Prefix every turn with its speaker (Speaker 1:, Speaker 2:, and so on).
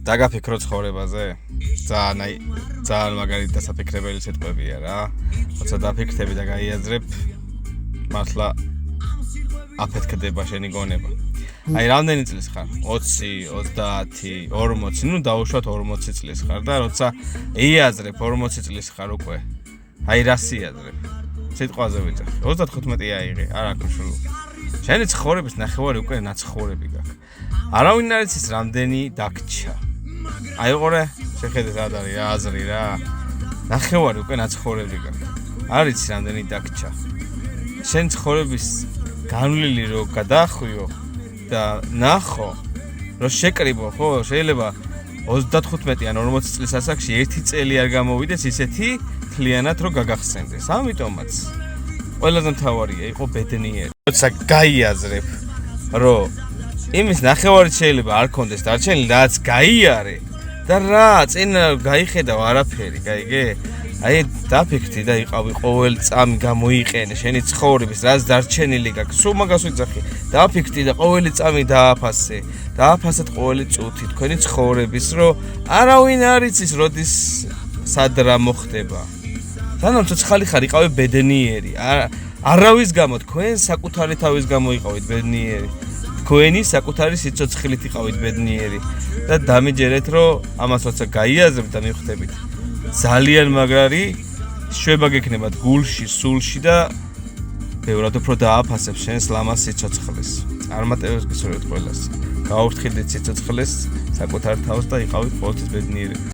Speaker 1: დაგაფიქრო ცხოვრებაზე. ძალიან მაგარი დასაფიქრებელი სიტყვებია რა. როცა დაფიქრდები და გაიაზრებ, მართლა აფეთქდება შენი გონება. აი, რამდენი წლის ხარ? 20, 30, 40, ნუ დაუშვათ 40 წლის ხარ და როცა იაზრებ 40 წლის ხარ უკვე. აი, რას იაზრებ? სიტყვაზე ვიძახი. 35 აიღე, არ აქვს შულო. შენი ცხოვრების ნახევარი უკვე ნაცხოვრები გაქვს. არავინ არ იცის რამდენი დაგჭა. აი ყურე, შეხედეთ რა არის რა აზრი რა. ნახევარი უკვე ნაცხოვრები გაქვს. არ იცი რამდენი დაგჭა. შენ ცხოვრების განვლილი რო გადაახვიო და ნახო, რომ შეკრიბო, ხო, შეიძლება 35 ან 40 წლის ასაკში ერთი წელი არ გამოვიდეს ისეთი თლიანად რომ გაგახსენდეს. ამიტომაც ყველაზე მთავარია იყო ბედნიერი. როცა გაიაზრებ, რომ იმის ნახევარი შეიძლება არ კონდეს დარჩენილი, რაც გაიარე და რა წინ გაიხედავ არაფერი, გაიგე? აი დაფიქრდი და იყავი ყოველ წამი გამოიყენე შენი ცხოვრების რაც დარჩენილი გაქვს. სულ მაგას ვიძახი. დაფიქრდი და ყოველი წამი დააფასე. დააფასეთ ყოველი წუთი თქვენი ცხოვრების, რომ არავინ არ იცის როდის სად რა მოხდება. თანამ ცოცხალი ხარ იყავი ბედნიერი. არავის გამო თქვენ საკუთარი თავის გამო იყავით ბედნიერი. თქვენი საკუთარი სიცოცხლით იყავით ბედნიერი და დამიჯერეთ, რომ ამას როცა გაიაზრებთ და მივხვდებით. ძალიან მაგრარი შვება გექნებათ გულში, სულში და ბევრად უფრო დააფასებ შენს ლამას სიცოცხლეს. წარმატებებს გისურვებთ ყველას. გაუფრთხილდით სიცოცხლეს, საკუთარ თავს და იყავით ყოველთვის ბედნიერი.